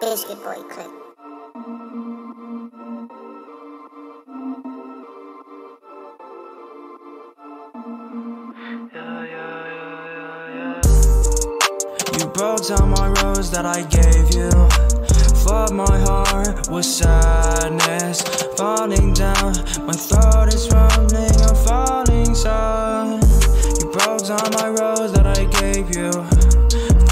Biscuit Boy clip. You broke down my rose that I gave you. Flood my heart with sadness. Falling down, my throat is rumbling. I'm falling so. You broke down my rose that I gave you.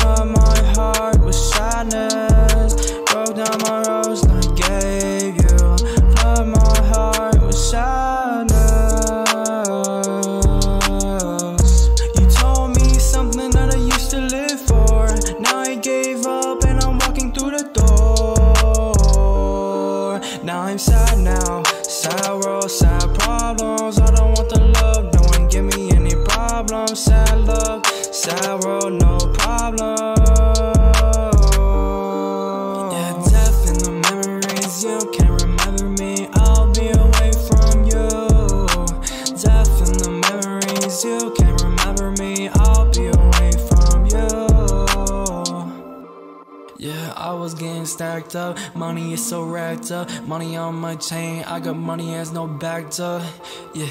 Flood my heart with sadness. Broke down my rose that I gave you. Flood my heart with sadness. You told me something that I used to live for. Now I gave up and I'm walking through the door. Now I'm sad now, sad world, sad problems. I don't want the love, no one give me any problems. Sad love, sad world, no problem. Yeah, death in the memories, you can't remember me, I'll be away from you. Death in the memories, you can't remember me, I'll be away from you. Yeah, I was getting stacked up, money is so racked up, money on my chain, I got money as no backed up. Yeah,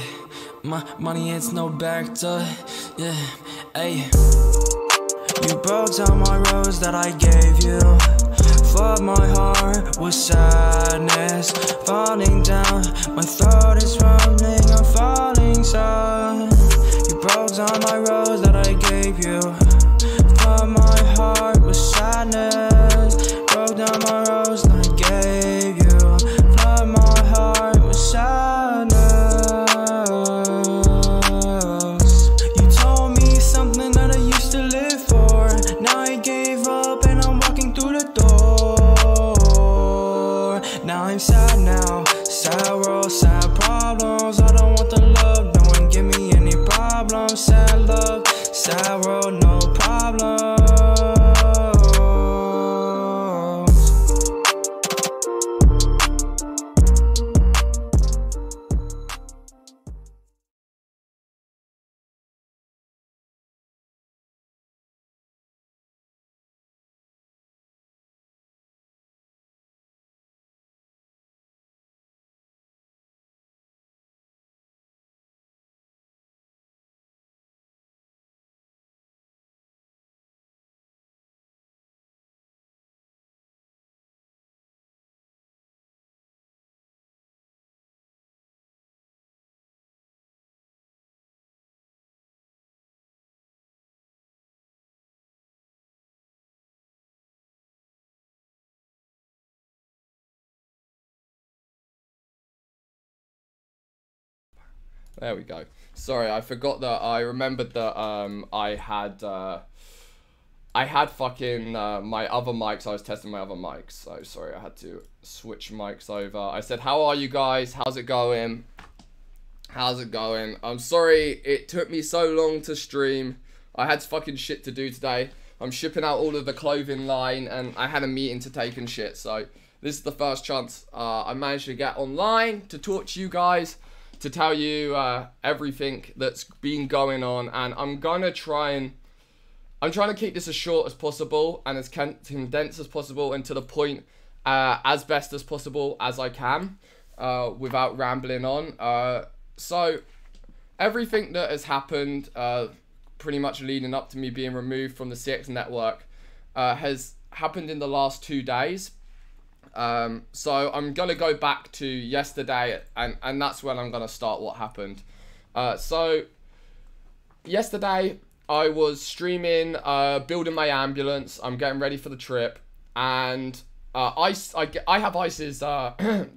my money is no backed up. Yeah, ayy. You broke down my rose that I gave you. Flood my heart with sadness. Falling down, my throat is rumbling. I'm falling so. You broke down my rose that I gave you. Flood my heart with sadness. Broke down my rose that I gave you. Flood my heart with sadness. You told me something that I used to live for. Now I gave up and I'm walking through the door. Now I'm sad now, sad world, sad problems. I don't want the love, no one give me any problems. Sad love, sad world, no problems. There we go. Sorry, I forgot that. I remembered that I had fucking my other mics. I was testing my other mics, so sorry, I had to switch mics over. I said, how are you guys? How's it going? How's it going? I'm sorry it took me so long to stream. I had fucking shit to do today. I'm shipping out all of the clothing line and I had a meeting to take and shit, so this is the first chance I managed to get online to talk to you guys, to tell you everything that's been going on. And I'm trying to keep this as short as possible and as condensed as possible and to the point as best as possible as I can without rambling on. So everything that has happened pretty much leading up to me being removed from the CX network has happened in the last 2 days. So I'm gonna go back to yesterday and that's when I'm gonna start what happened. So yesterday I was streaming, building my ambulance. I'm getting ready for the trip, and I have Ice's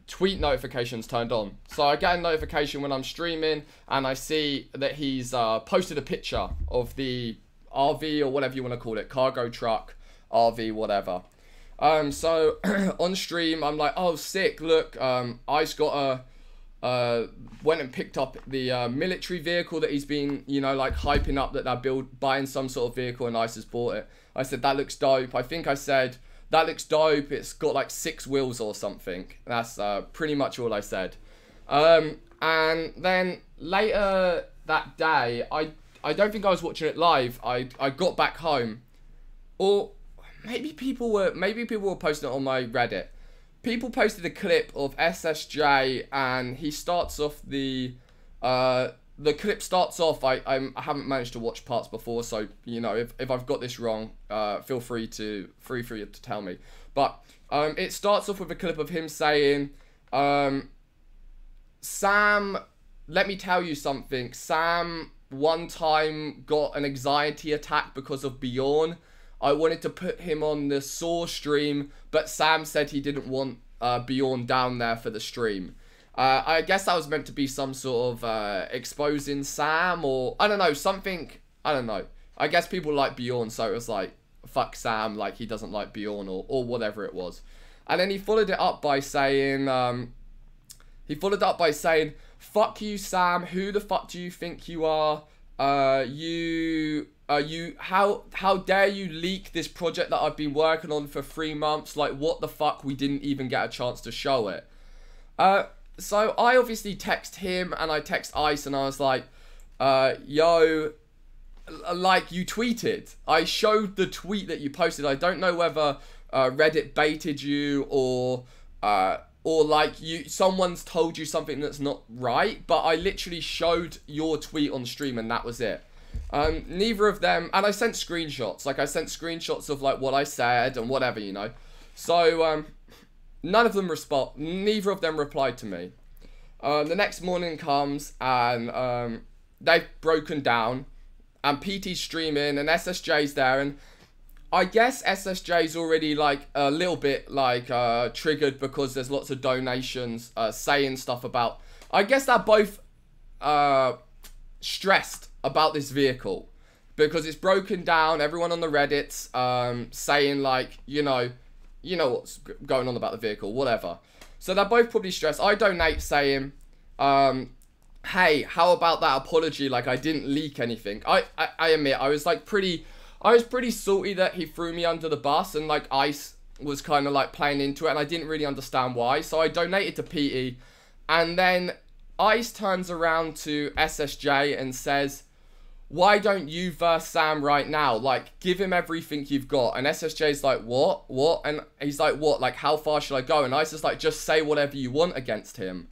tweet notifications turned on. So I get a notification when I'm streaming and I see that he's posted a picture of the RV or whatever you want to call it, cargo truck, RV, whatever. So on stream, I'm like, oh, sick, look, Ice got went and picked up the military vehicle that he's been, you know, like hyping up that they're buying some sort of vehicle, and Ice has bought it. I said, that looks dope. I think I said, that looks dope. It's got like 6 wheels or something. That's pretty much all I said. And then later that day, I don't think I was watching it live. I got back home. Or maybe people were posting it on my Reddit. People posted a clip of SSJ, and he starts off the clip starts off. I haven't managed to watch parts before, so you know, if I've got this wrong, feel free to tell me. But it starts off with a clip of him saying, Sam, let me tell you something. Sam one time got an anxiety attack because of Bjorn. I wanted to put him on the Saw stream, but Sam said he didn't want Bjorn down there for the stream. I guess that was meant to be some sort of exposing Sam, or I don't know, something. I don't know. I guess people like Bjorn, so it was like, fuck Sam, like he doesn't like Bjorn, or whatever it was. And then he followed it up by saying, fuck you, Sam. Who the fuck do you think you are? How dare you leak this project that I've been working on for 3 months? Like, what the fuck? We didn't even get a chance to show it. So I obviously text him and I text Ice and I was like, yo, like you tweeted. I showed the tweet that you posted. I don't know whether Reddit baited you or like someone's told you something that's not right, but I literally showed your tweet on stream and that was it. Neither of them, and I sent screenshots, like I sent screenshots of like what I said and whatever, you know. So neither of them replied to me. The next morning comes and they've broken down and PT's streaming and SSJ's there, and I guess SSJ's already like a little bit like triggered because there's lots of donations saying stuff about, I guess they're both stressed about this vehicle because it's broken down. Everyone on the Reddit's saying like, you know what's going on about the vehicle, whatever. So they're both probably stressed. I donate saying, hey, how about that apology? Like I didn't leak anything. I admit I was pretty salty that he threw me under the bus, and like Ice was kind of like playing into it and I didn't really understand why. So I donated to PT, and then Ice turns around to SSJ and says, why don't you verse Sam right now? Like, give him everything you've got. And SSJ's like, what? And he's like, what? Like, how far should I go? And Ice is like, just say whatever you want against him.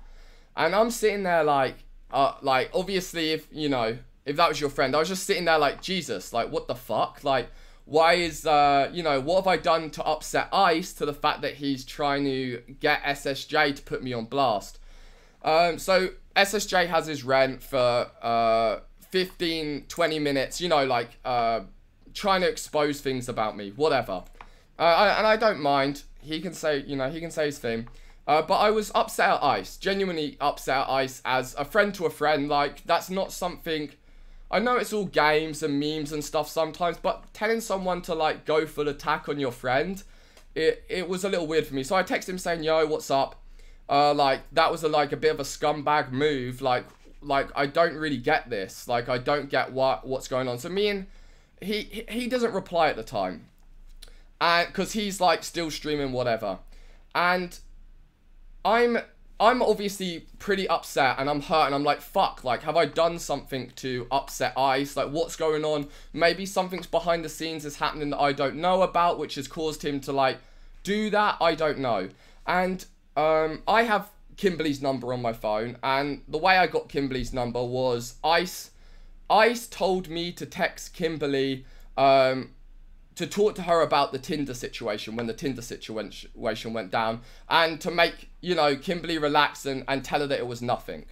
And I'm sitting there like obviously if that was your friend, I was just sitting there like, Jesus, like, what the fuck? Like, why is, what have I done to upset Ice to the fact that he's trying to get SSJ to put me on blast? So SSJ has his rent for 15-20 minutes, trying to expose things about me, whatever. And I don't mind. He can say his thing. But I was upset at Ice, genuinely upset at Ice as a friend to a friend. Like, that's not something, I know it's all games and memes and stuff sometimes, but telling someone to like go full attack on your friend, it was a little weird for me. So I texted him saying, yo, what's up? Like, that was a bit of a scumbag move. Like I don't really get this. Like, I don't get what's going on. So me and he doesn't reply at the time, and because he's like still streaming whatever, and I'm obviously pretty upset and I'm hurt and I'm like, fuck, like, have I done something to upset Ice? Like, what's going on? Maybe something's behind the scenes is happening that I don't know about, which has caused him to like do that. I don't know. And I have Kimberly's number on my phone, and the way I got Kimberly's number was Ice told me to text Kimberly to talk to her about the Tinder situation when the Tinder situation went down, and to make Kimberly relax and tell her that it was nothing.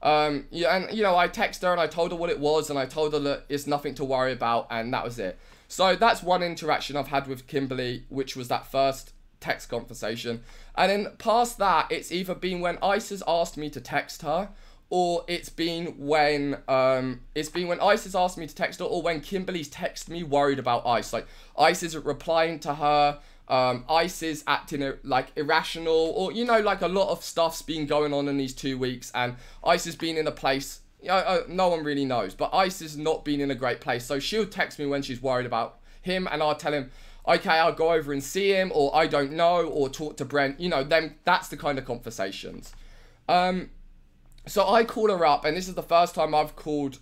I texted her and I told her what it was, and I told her that it's nothing to worry about, and that was it. So that's one interaction I've had with Kimberly, which was that first text conversation. And then past that, it's either been when Ice has asked me to text her, or it's been when Ice has asked me to text her, or when Kimberly's texted me worried about Ice. Like, Ice isn't replying to her, Ice is acting like irrational, or like a lot of stuff's been going on in these 2 weeks, and Ice has been in a place no one really knows, but Ice has not been in a great place. So she'll text me when she's worried about him, and I'll tell him, okay, I'll go over and see him, or I don't know, or talk to Brent. Then that's the kind of conversations. So I call her up, and this is the first time I've called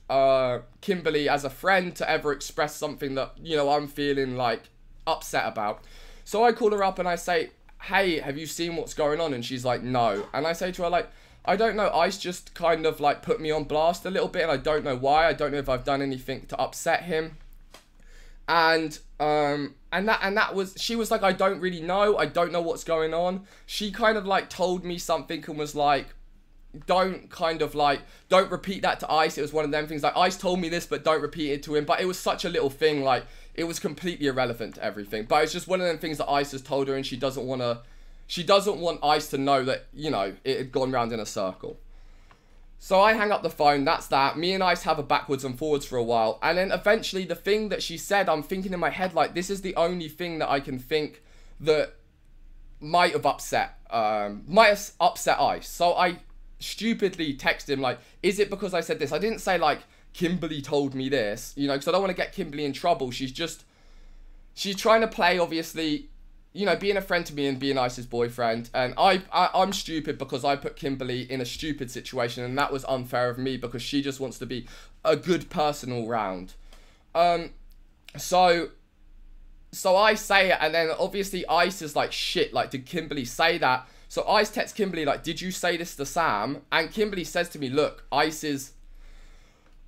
Kimberly as a friend to ever express something that, I'm feeling like upset about. So I call her up and I say, hey, have you seen what's going on? And she's like, no. And I say to her, like, I don't know, Ice just kind of like put me on blast a little bit, and I don't know why. I don't know if I've done anything to upset him. And that was, she was like, I don't really know. I don't know what's going on. She kind of like told me something and was like, don't repeat that to Ice. It was one of them things like, Ice told me this, but don't repeat it to him. But it was such a little thing, like, it was completely irrelevant to everything. But it's just one of them things that Ice has told her, and she doesn't want Ice to know that, you know, it had gone round in a circle. So I hang up the phone, that's that. Me and Ice have a backwards and forwards for a while. And then eventually the thing that she said, I'm thinking in my head, like, this is the only thing that I can think that might have upset Ice. So I stupidly text him, like, is it because I said this? I didn't say, like, Kimberly told me this, you know, because I don't want to get Kimberly in trouble. She's trying to play, obviously, you know, being a friend to me and being Ice's boyfriend. And I'm stupid because I put Kimberly in a stupid situation, and that was unfair of me because she just wants to be a good person all round. So I say it, and then obviously Ice is like, shit, like, did Kimberly say that? So Ice texts Kimberly, like, did you say this to Sam? And Kimberly says to me, look, Ice is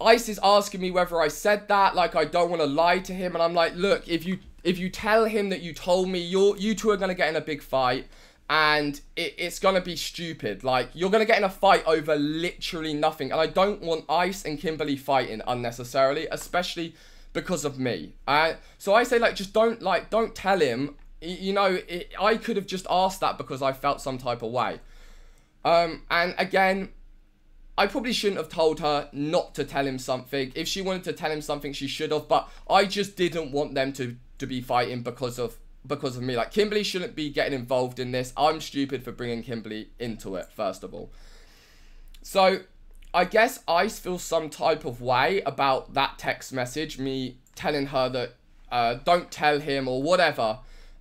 asking me whether I said that, like, I don't want to lie to him. And I'm like, look, if you tell him that you told me, you two are going to get in a big fight, and it's going to be stupid. Like, you're going to get in a fight over literally nothing. And I don't want Ice and Kimberly fighting unnecessarily, especially because of me. So I say, like, just don't tell him. You know, I could have just asked that because I felt some type of way. And again, I probably shouldn't have told her not to tell him something. If she wanted to tell him something, she should have. But I just didn't want them to be fighting because of me. Like, Kimberly shouldn't be getting involved in this. I'm stupid for bringing Kimberly into it, first of all. So I guess Ice feels some type of way about that text message, me telling her that don't tell him or whatever.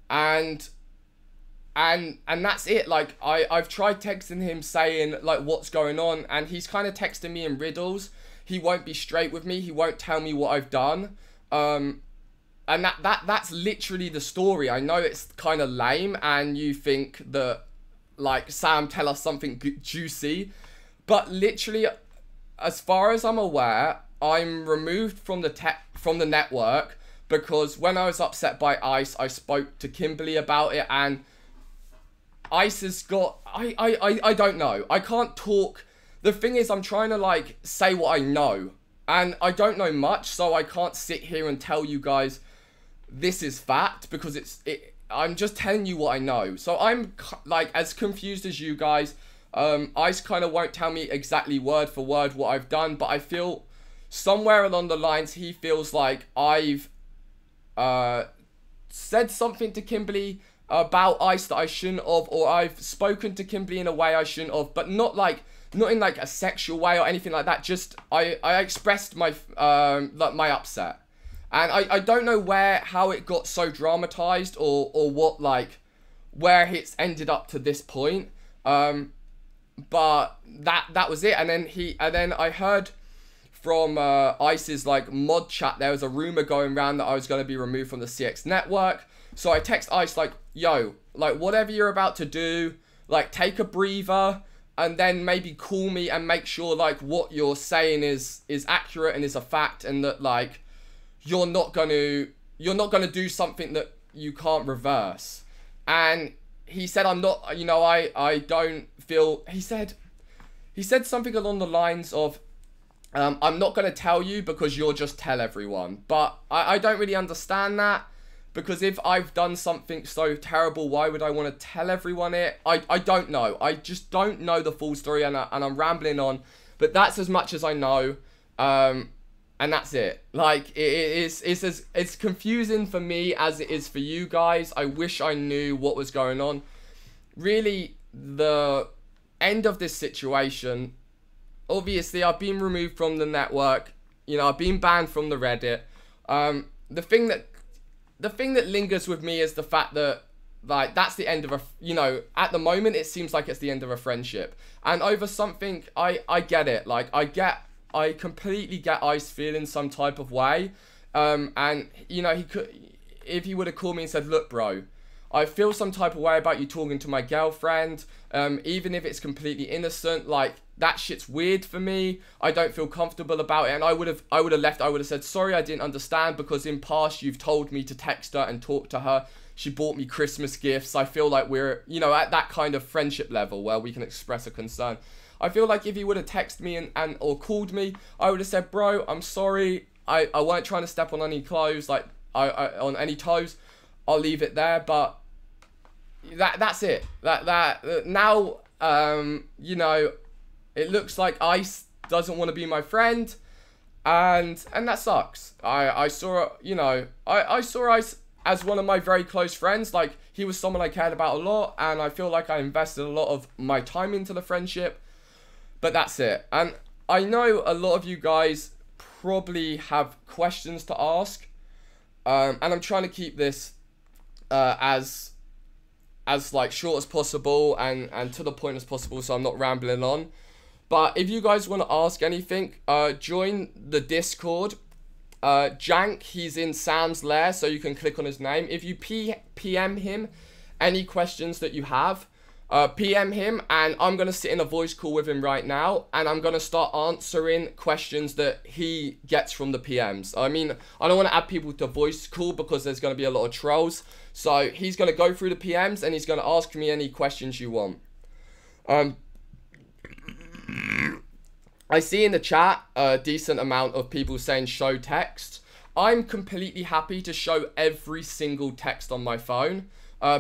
And that's it. Like, I've tried texting him saying, like, what's going on, and he's kind of texting me in riddles. He won't be straight with me. He won't tell me what I've done. And that's literally the story. I know it's kind of lame, and you think that, like, Sam, tell us something juicy, but literally, as far as I'm aware, I'm removed from the network because when I was upset by Ice, I spoke to Kimberly about it, and Ice has got, I don't know. I can't talk. The thing is, I'm trying to, like, say what I know, and I don't know much, so I can't sit here and tell you guys this is fact, because I'm just telling you what I know. So I'm, like, as confused as you guys. Ice kind of won't tell me exactly word for word what I've done, but I feel somewhere along the lines he feels like I've said something to Kimberly about Ice that I shouldn't have, or I've spoken to Kimberly in a way I shouldn't have, but not in like a sexual way or anything like that. Just I expressed my like, my upset, and I don't know how it got so dramatized or what, like, where it's ended up to this point. But that was it. And then I heard from Ice's, like, mod chat, there was a rumor going around that I was going to be removed from the CX network. So I text Ice, like, yo, like, whatever you're about to do, like, take a breather, and then maybe call me and make sure, like, what you're saying is accurate and is a fact, and that, like, you're not gonna do something that you can't reverse. And he said, I'm not, you know, I don't feel, he said something along the lines of, I'm not going to tell you because you'll just tell everyone. But I don't really understand that, because if I've done something so terrible, why would I want to tell everyone it? I don't know. I just don't know the full story, and I'm rambling on. But that's as much as I know. And that's it. Like, it's confusing for me as it is for you guys. I wish I knew what was going on. Really, the end of this situation, obviously, I've been removed from the network. You know, I've been banned from the Reddit. The thing that lingers with me is the fact that, like, that's the end of a, you know, at the moment, it seems like it's the end of a friendship. And over something, I get it. Like, I completely get Ice feeling some type of way. And, you know, if he would have called me and said, look, bro, I feel some type of way about you talking to my girlfriend, even if it's completely innocent, like, that shit's weird for me, I don't feel comfortable about it, and I would have left. I would have said, sorry, I didn't understand, because in past you've told me to text her and talk to her, she bought me Christmas gifts, I feel like we're, you know, at that kind of friendship level where we can express a concern. I feel like if he would have texted me and or called me, I would have said, bro, I'm sorry, I weren't trying to step on any clothes, like, on any toes, I'll leave it there, but that's it. Now, you know, it looks like Ice doesn't want to be my friend, and that sucks. I saw, you know, I saw Ice as one of my very close friends. Like, he was someone I cared about a lot, and I feel like I invested a lot of my time into the friendship, but that's it. And I know a lot of you guys probably have questions to ask, and I'm trying to keep this as like short as possible and to the point as possible, so I'm not rambling on. But if you guys want to ask anything, join the Discord. Jank, he's in Sam's lair, so you can click on his name. If you PM him any questions that you have, PM him, and I'm going to sit in a voice call with him right now, and I'm going to start answering questions that he gets from the PMs. I mean, I don't want to add people to voice call because there's going to be a lot of trolls. So he's going to go through the PMs, and he's going to ask me any questions you want. I see in the chat a decent amount of people saying show text. I'm completely happy to show every single text on my phone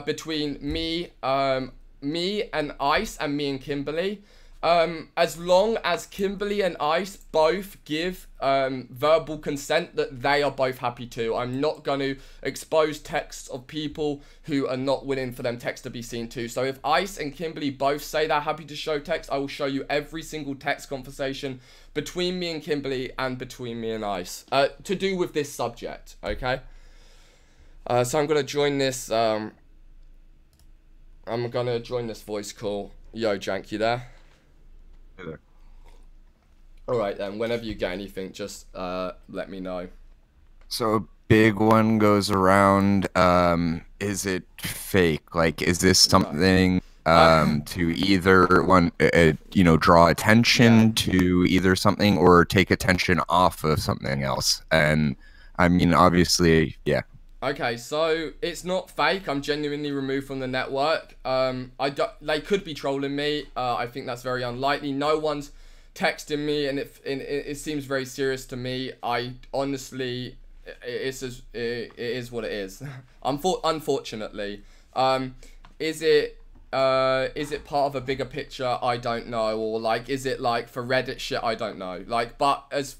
between me and Ice, and me and Kimberly. As long as Kimberly and Ice both give verbal consent that they are both happy to. I'm not going to expose texts of people who are not willing for them text to be seen too. So if Ice and Kimberly both say they're happy to show text, I will show you every single text conversation between me and Kimberly and between me and Ice to do with this subject, okay? So I'm going to join this voice call. Yo, Jank, you there? Hey there. Alright then, whenever you get anything, just let me know. So a big one goes around, is it fake? Like, is this something to either you know, draw attention to either something or take attention off of something else? And I mean, obviously, yeah. Okay, so it's not fake. I'm genuinely removed from the network. They could be trolling me. I think that's very unlikely. No one's texting me, and it seems very serious to me. I honestly, it is what it is. Unfortunately, is it part of a bigger picture? I don't know. Or like, is it like for Reddit shit? I don't know. Like, but as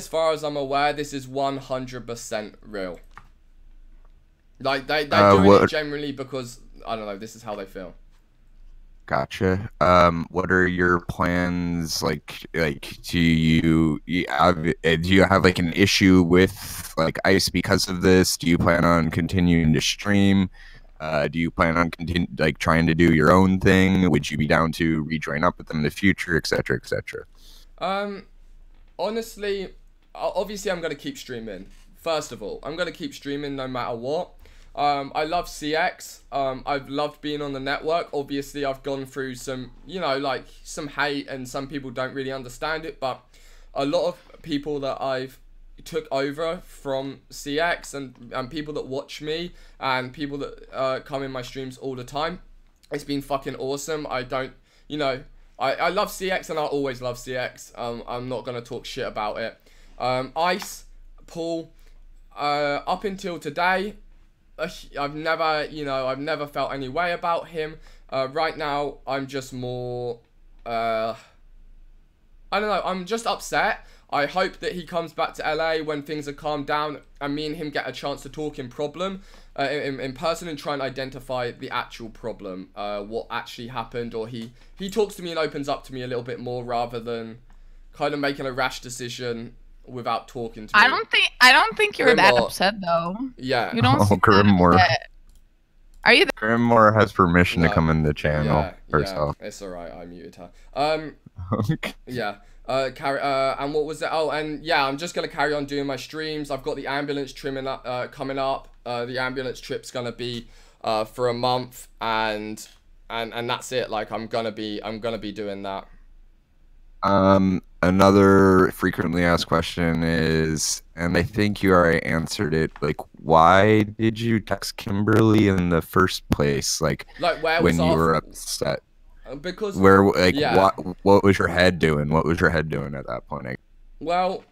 far as I'm aware, this is 100% real. Like, they're doing it generally because, I don't know, this is how they feel. Gotcha. What are your plans? Like, do you have like an issue with like Ice because of this? Do you plan on continuing to stream? Do you plan on trying to do your own thing? Would you be down to rejoin up with them in the future, etc., etc.? Honestly, obviously I'm going to keep streaming. First of all, I'm going to keep streaming no matter what. I love CX. I've loved being on the network. Obviously, I've gone through some, you know, like some hate, and some people don't really understand it, but a lot of people that I've took over from CX and people that watch me and people that come in my streams all the time, it's been fucking awesome. I don't, you know, I love CX and I'll always love CX. I'm not going to talk shit about it. Ice, Paul, up until today, I've never felt any way about him. Right now, I'm just more, I don't know, I'm just upset. I hope that he comes back to LA when things are calmed down and me and him get a chance to talk in person and try and identify the actual problem, what actually happened, or he talks to me and opens up to me a little bit more rather than kind of making a rash decision without talking to me. I don't think you're that upset though. Yeah. You don't seem Grimmore. that upset. Are you? Grimmore has permission to come in the channel yeah, herself. it's alright. I muted her. Yeah. And what was it? Oh, and yeah, I'm just gonna carry on doing my streams. I've got the ambulance trimming up, coming up. The ambulance trip's gonna be for a month, and that's it. Like I'm gonna be doing that. Another frequently asked question is, and I think you already answered it, like, why did you text Kimberly in the first place? Like where when was you our... were upset. Because where, like, yeah. what was your head doing? What was your head doing at that point? Well,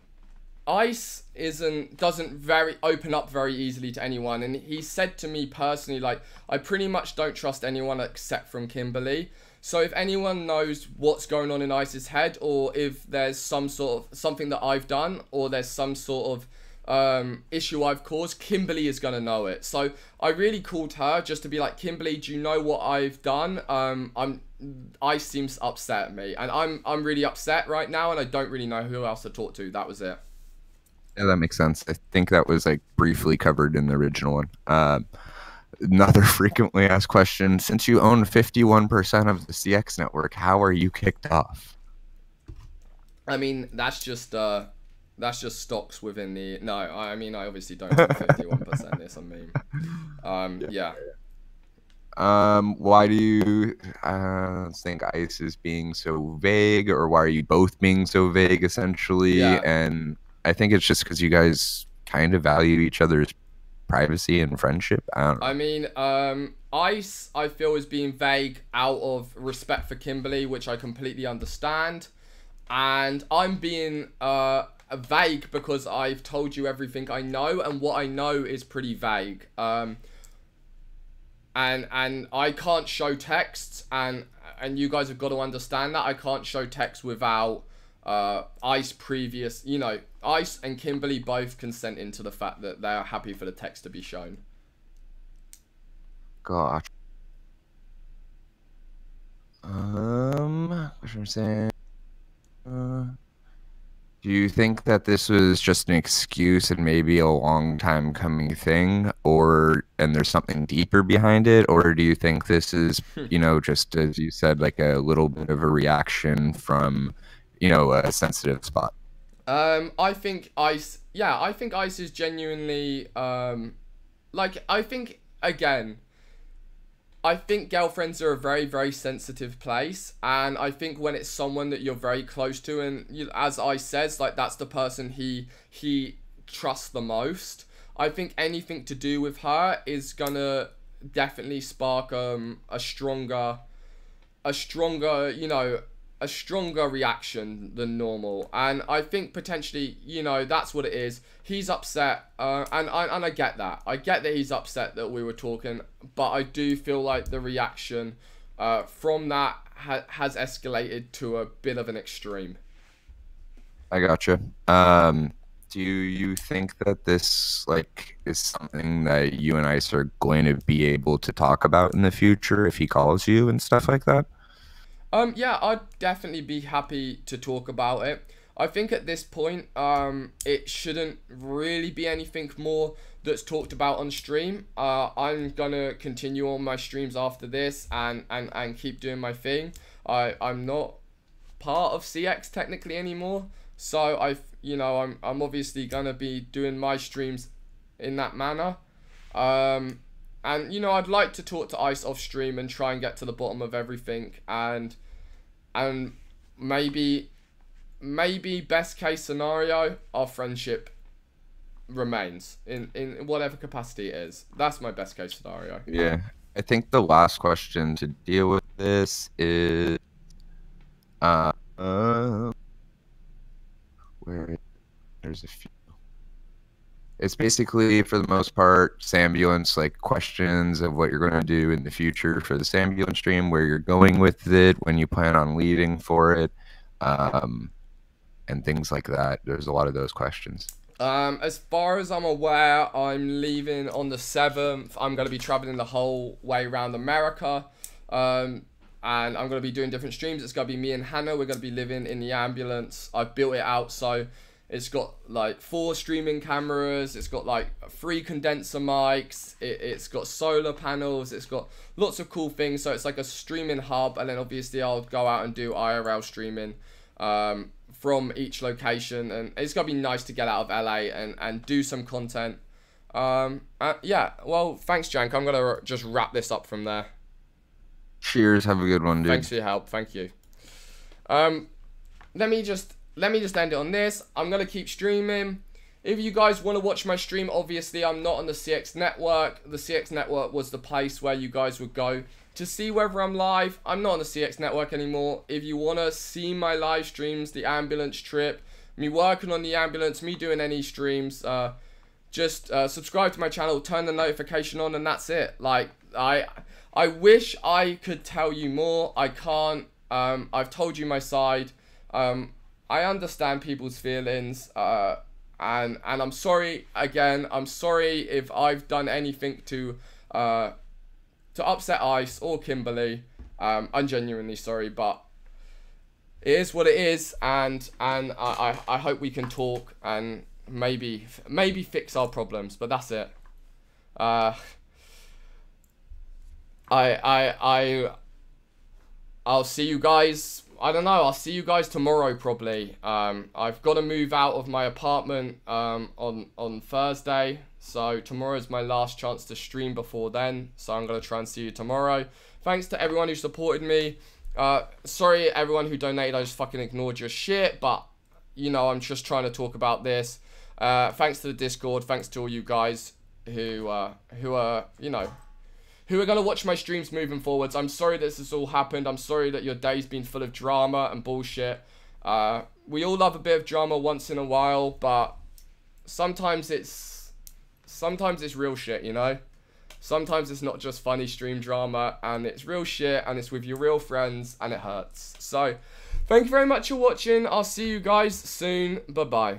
Ice doesn't very open up very easily to anyone, and he said to me personally, like, I pretty much don't trust anyone except from Kimberly. So if anyone knows what's going on in Ice's head, or if there's something that I've done, or there's some sort of issue I've caused, Kimberly is gonna know it. So I really called her just to be like, Kimberly, do you know what I've done? Ice seems upset at me, and I'm really upset right now, and I don't really know who else to talk to. That was it. Yeah, that makes sense. I think that was like briefly covered in the original one. Another frequently asked question: since you own 51% of the CX network, how are you kicked off? I mean, that's just stocks within the... No, I mean, I obviously don't own 51%. It's a meme. Yeah. Why do you think Ice is being so vague, or why are you both being so vague, essentially? Yeah. And I think it's just because you guys kind of value each other's privacy and friendship. I don't know. I mean, Ice, I feel, is being vague out of respect for Kimberly, which I completely understand. And I'm being vague because I've told you everything I know, and what I know is pretty vague. And I can't show texts, and you guys have got to understand that I can't show text without Ice previous, you know, Ice and Kimberly both consenting to the fact that they are happy for the text to be shown. Gosh. What I'm saying. Do you think that this was just an excuse and maybe a long time coming thing, and there's something deeper behind it, or do you think this is, you know, just as you said, like a little bit of a reaction from, you know, a sensitive spot? I think Ice is genuinely like, I think, again, I think girlfriends are a very, very sensitive place, and I think when it's someone that you're very close to, and as Ice says, like, that's the person he trusts the most, I think anything to do with her is gonna definitely spark a stronger, you know, a stronger reaction than normal. And I think potentially, you know, that's what it is. He's upset, and I get that. I get that he's upset that we were talking, but I do feel like the reaction from that has escalated to a bit of an extreme. I gotcha. Do you think that this, like, is something that you and Ice are going to be able to talk about in the future if he calls you and stuff like that? Yeah, I'd definitely be happy to talk about it. I think at this point, it shouldn't really be anything more that's talked about on stream. I'm gonna continue on my streams after this and keep doing my thing. I'm not part of CX technically anymore, so I'm obviously gonna be doing my streams in that manner. And, you know, I'd like to talk to Ice off stream and try and get to the bottom of everything, and maybe best case scenario, our friendship remains in whatever capacity it is. That's my best case scenario. Yeah. I think the last question to deal with this is where there's a few. It's basically, for the most part, Sambulance, like, questions of what you're going to do in the future for the Sambulance stream, where you're going with it, when you plan on leading for it, and things like that. There's a lot of those questions. As far as I'm aware, I'm leaving on the 7th. I'm going to be traveling the whole way around America, and I'm going to be doing different streams. It's going to be me and Hannah. We're going to be living in the ambulance. I've built it out, so it's got like 4 streaming cameras, it's got like 3 condenser mics, it's got solar panels, it's got lots of cool things. So it's like a streaming hub, and then obviously I'll go out and do IRL streaming from each location, and it's gonna be nice to get out of LA and do some content. Yeah, well, thanks, Jank. I'm gonna just wrap this up from there. Cheers. Have a good one, dude. Thanks for your help. Thank you. Let me just end it on this. I'm gonna keep streaming. If you guys want to watch my stream, obviously I'm not on the CX network. The CX network was the place where you guys would go to see whether I'm live. I'm not on the CX network anymore. If you want to see my live streams, the ambulance trip, me working on the ambulance, me doing any streams, just subscribe to my channel, turn the notification on, and that's it. Like, I wish I could tell you more. I can't. I've told you my side. I understand people's feelings. And I'm sorry again. I'm sorry if I've done anything to upset Ice or Kimberly. I'm genuinely sorry, but it is what it is, and I hope we can talk and maybe fix our problems. But that's it. I'll see you guys. I don't know, I'll see you guys tomorrow probably. I've got to move out of my apartment on Thursday, so tomorrow's my last chance to stream before then, so I'm going to try and see you tomorrow. Thanks to everyone who supported me. Sorry everyone who donated, I just fucking ignored your shit, but you know, I'm just trying to talk about this. Thanks to the Discord, thanks to all you guys who are, you know, who are going to watch my streams moving forwards. I'm sorry this has all happened. I'm sorry that your day's been full of drama and bullshit. We all love a bit of drama once in a while, but sometimes it's real shit, you know? Sometimes it's not just funny stream drama, and it's real shit, and it's with your real friends, and it hurts. So, thank you very much for watching. I'll see you guys soon. Bye-bye.